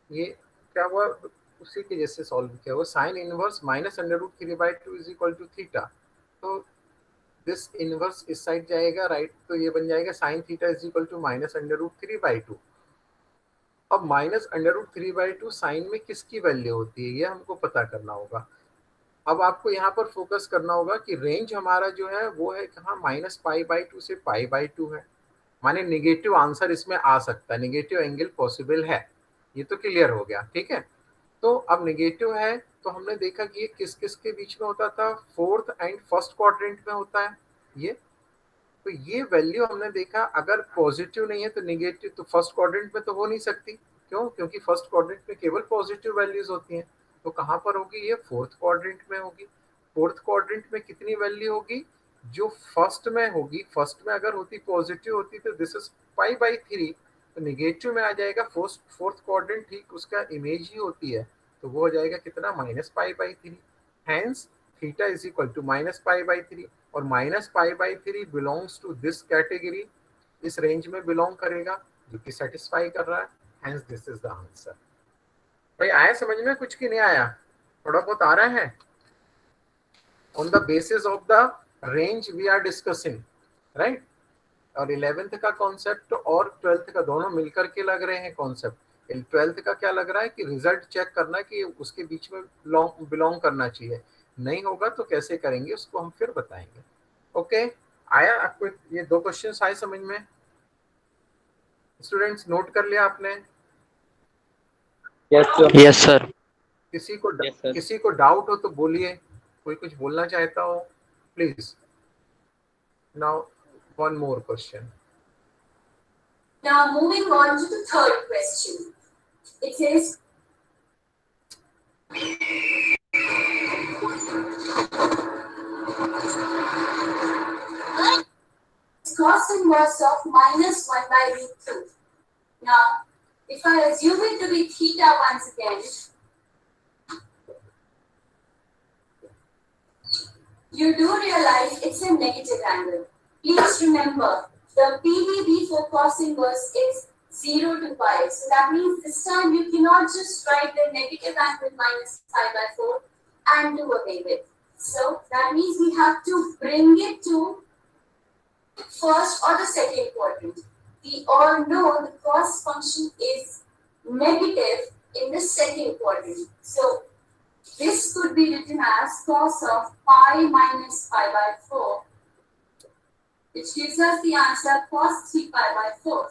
ये क्या हुआ, उसी के जैसे सॉल्व किया हुआ, sine inverse minus under root 3/2 is equal to theta. तो दिस इनवर्स इस साइड जाएगा, राइट? तो ये बन जाएगा sine theta is equal to minus under root 3/2। अब माइनस अंडर रूट 3/2 साइन में किसकी वैल्यू होती है, ये हमको पता करना होगा। अब आपको यहाँ पर फोकस करना होगा कि रेंज हमारा जो है वो है कहाँ, माइनस π/2 से π/2 है, माने निगेटिव आंसर इसमें आ सकता है, निगेटिव एंगल पॉसिबल है, ये तो क्लियर हो गया, ठीक है? तो अब निगेटिव है तो हमने देखा कि ये किस किस के बीच में होता था, फोर्थ एंड फर्स्ट क्वाड्रेंट में होता है ये। तो ये वैल्यू हमने देखा अगर पॉजिटिव नहीं है तो निगेटिव, तो फर्स्ट क्वाड्रेंट में तो हो नहीं सकती, क्यों? क्योंकि फर्स्ट क्वाड्रेंट में केवल पॉजिटिव वैल्यूज होती हैं। तो कहाँ पर होगी ये? फोर्थ क्वाड्रेंट में होगी। फोर्थ क्वाड्रेंट में कितनी वैल्यू होगी? जो फर्स्ट में होगी, फर्स्ट में अगर होती पॉजिटिव होती तो this is pi by three, तो निगेटिव में आ जाएगा फोर्थ क्वाड्रेंट, ठीक उसका इमेज ही होती है, तो वो हो जाएगा कितना, minus pi by three. Hence theta is equal to minus pi by three, और minus pi by three belongs to this category, इस रेंज में बिलोंग करेगा जो कि सेटिस्फाई कर रहा है। Hence this is the answer. भाई आया समझ में कुछ की नहीं आया? थोड़ा बहुत आ रहा है? On the basis of the range we are discussing, right. और 11th का कॉन्सेप्ट और 12th का दोनों मिलकर के लग रहे हैं कॉन्सेप्ट। 12th का क्या लग रहा है कि रिजल्ट चेक करना है कि उसके बीच में बिलोंग करना चाहिए, नहीं होगा तो कैसे करेंगे उसको हम फिर बताएंगे। ओके, आया आपको ये दो क्वेश्चंस आए समझ में? स्टूडेंट्स नोट कर लिया आपने? Yes sir. Yes sir. किसी को डाउट हो तो बोलिए, कोई कुछ बोलना चाहता हो please. Now one more question. Now moving on to the third question. It says, cos inverse of minus 1 by root 2. Now, if I assume it to be theta once again, you do realize it's a negative angle. Please remember, the PDB for cos inverse is 0 to pi. So that means this time you cannot just write the negative angle minus pi by 4 and do away with. So that means we have to bring it to first or the second quadrant. We all know the cos function is negative in the second quadrant. So this could be written as cos of pi minus pi by 4, which gives us the answer cos 3 pi by 4.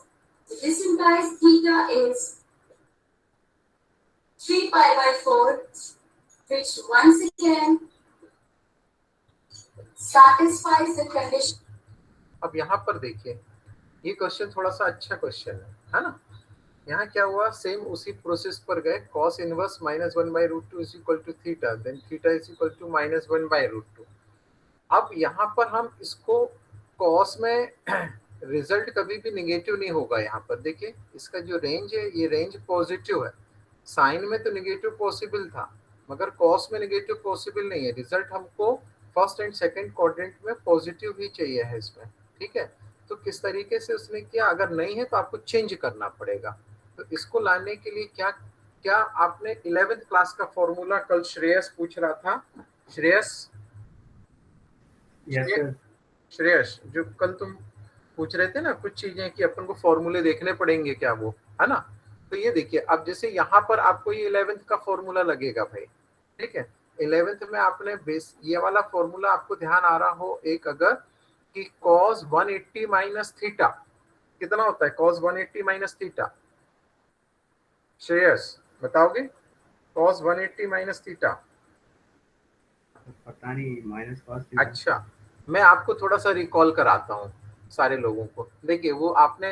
So this implies theta is 3 pi by 4, which once again satisfies the condition. अब यहाँ पर देखिए, ये question थोड़ा सा अच्छा question है ना। यहाँ क्या हुआ, सेम उसी प्रोसेस पर गए, cos inverse minus one by root two is equal to theta, then theta is equal to minus one by root two. अब यहाँ पर हम इसको cos में रिजल्ट कभी भी निगेटिव नहीं होगा। यहाँ पर देखिए इसका जो रेंज है, ये रेंज पॉजिटिव है। साइन में तो निगेटिव पॉसिबल था, मगर cos में निगेटिव पॉसिबल नहीं है। रिजल्ट हमको फर्स्ट एंड सेकंड क्वाड्रेंट में पॉजिटिव ही चाहिए है इसमें, ठीक है। तो किस तरीके से उसने किया, अगर नहीं है तो आपको चेंज करना पड़ेगा। तो इसको लाने के लिए क्या क्या आपने 11th क्लास का फॉर्मूला कल श्रेयस पूछ रहा था, श्रेयस श्रेयस जो कल तुम पूछ रहे थे ना कुछ चीजें कि अपन को फॉर्मूले देखने पड़ेंगे क्या, वो है ना। तो ये देखिए, अब जैसे यहाँ पर आपको ये 11th का फॉर्मूला लगेगा भाई, ठीक है। 11th में आपने बेस ये वाला फॉर्मूला आपको ध्यान आ रहा हो एक, अगर कि cos 180 माइनस थीटा कितना होता है, cos 180 माइनस थीटा, श्रेयस बताओगे? cos 180 माइनस थीटा पता नहीं, माइनस कॉस। अच्छा, मैं आपको थोड़ा सा रिकॉल कराता हूँ सारे लोगों को। देखिए वो आपने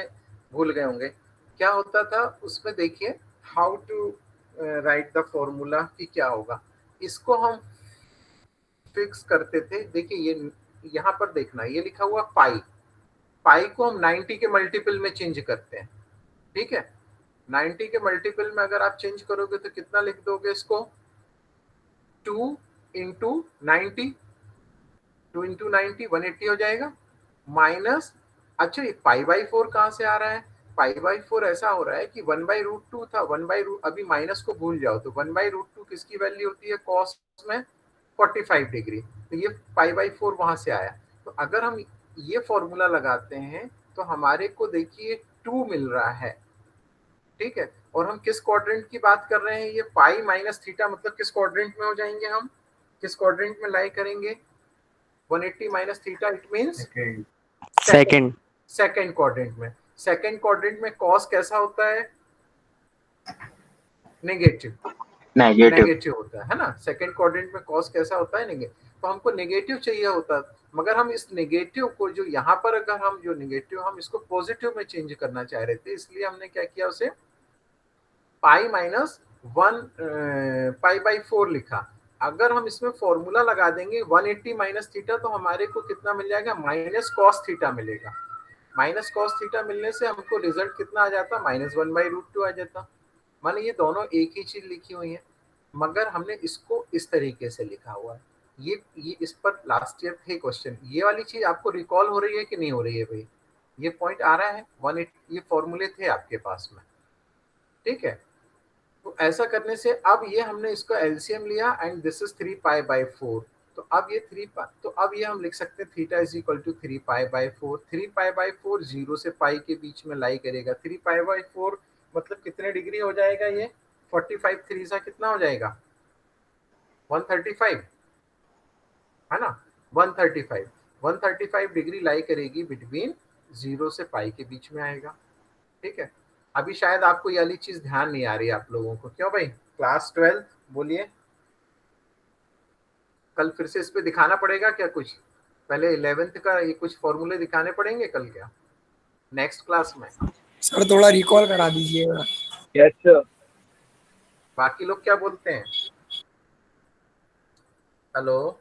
भूल गए होंगे क्या होता था उसमें। देखिए how to write the formula कि क्या होगा, इसको हम फिक्स करते थे। देखिए ये यहाँ पर देखना, ये लिखा हुआ पाई, पाई को हम 90 के मल्टीपल में चेंज करते हैं, ठीक है। 90 के मल्टीपल में अगर आप चेंज करोगे तो कितना लिख दोगे इसको, 2 इंटू 90, 2 इंटू 90 180 हो जाएगा, माइनस, अच्छा ये पाई बाई 4 कहाँ से आ रहा है? पाई बाई 4 ऐसा हो रहा है कि 1 बाई रूट टू था, 1 बाई रूट, अभी माइनस को भूल जाओ, तो 1 बाई रूट टू किसकी वैल्यू होती है कॉस में, 45 डिग्री, तो ये पाई बाई 4 वहां से आया। तो अगर हम ये फॉर्मूला लगाते हैं तो हमारे को देखिए 2 मिल रहा है, ठीक है। और हम किस क्वाड्रेंट की बात कर रहे हैं, ये पाई माइनस थीटा, मतलब किस क्वाड्रेंट में हो जाएंगे हम, किस क्वाड्रेंट में लाई करेंगे 180 minus theta, it means second quadrant में। सेकंड क्वाड्रेंट में कॉस कैसा होता है, नेगेटिव होता है ना। सेकंड क्वाड्रेंट में कॉस कैसा होता है, नेगेटिव। तो हमको नेगेटिव चाहिए होता, मगर हम इस नेगेटिव को जो यहाँ पर, अगर हम जो नेगेटिव हम इसको पॉजिटिव में चेंज करना चाह रहे थे, इसलिए हमने क्या किया, उसे पाई माइनस 1 पाई बाई 4 लिखा। अगर हम इसमें फॉर्मूला लगा देंगे 180 माइनस थीटा, तो हमारे को कितना मिल जाएगा, माइनस कॉस थीटा मिलेगा। माइनस कॉस थीटा मिलने से हमको रिजल्ट कितना आ जाता, -1/√2 आ जाता। माने ये दोनों एक ही चीज लिखी हुई है, मगर हमने इसको इस तरीके से लिखा हुआ है। ये इस पर लास्ट ईयर थे क्वेश्चन। ये वाली चीज आपको रिकॉल हो रही है कि नहीं हो रही है भाई? ये पॉइंट आ रहा है, 180 ये फॉर्मूले थे आपके पास में, ठीक है। तो ऐसा करने से अब ये हमने इसका एलसीएम लिया एंड दिस इज 3π/4। तो अब ये 3π, तो अब ये हम लिख सकते हैं थीटा इज इक्वल टू 3π/4। 3π/4 0 से पाई के बीच में लाई करेगा। 3π/4 मतलब कितने डिग्री हो जाएगा ये, 45 3 सा कितना हो जाएगा, 135, है ना। 135 135 डिग्री लाई करेगी बिटवीन 0 से पाई के बीच में आएगा, ठीक है। अभी शायद आपको ये वाली चीज ध्यान नहीं आ रही है आप लोगों को, क्यों भाई? क्लास 12 बोलिए, कल फिर से इस पे दिखाना पड़ेगा क्या कुछ? पहले 11th का ये कुछ फॉर्मूले दिखाने पड़ेंगे कल क्या, नेक्स्ट क्लास में? सर थोड़ा रिकॉल करा दीजिएगा। Yes sir. बाकी लोग क्या बोलते हैं? हेलो,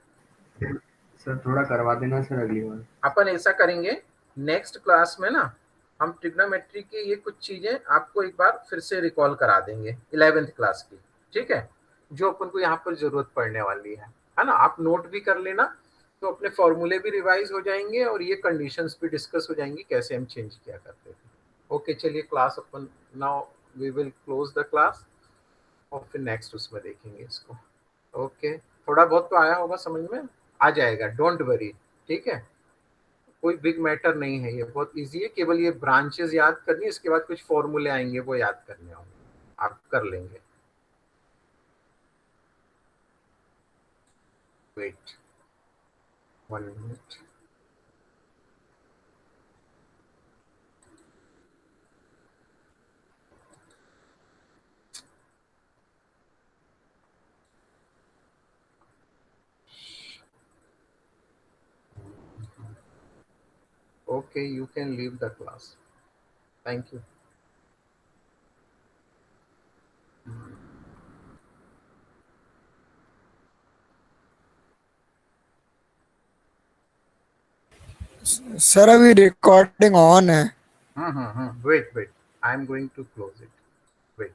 सर थोड़ा करवा देना सर अगली बार। अपन ऐसा करेंगे, नेक्स्ट क्लास में ना हम ट्रिग्नोमेट्री की ये कुछ चीजें आपको एक बार फिर से रिकॉल करा देंगे 11th क्लास की, ठीक है, जो अपन को यहाँ पर जरूरत पड़ने वाली है ना। आप नोट भी कर लेना, तो अपने फॉर्मूले भी रिवाइज हो जाएंगे और ये कंडीशंस भी डिस्कस हो जाएंगी कैसे हम चेंज किया करते थे। ओके, चलिए क्लास अपन now we will close the class और फिर नेक्स्ट उसमें देखेंगे इसको। ओके, थोड़ा बहुत तो आया होगा समझ में, आ जाएगा, डोंट वरी, ठीक है। कोई बिग मैटर नहीं है, ये बहुत इजी है। केवल ये ब्रांचेस याद करनी है, इसके बाद कुछ फॉर्मूले आएंगे वो याद करने होंगे, आप कर लेंगे। Wait 1 minute. Okay, you can leave the class. Thank you. Sir अभी रिकॉर्डिंग ऑन है। Wait. I am going to close it. Wait.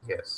Yes.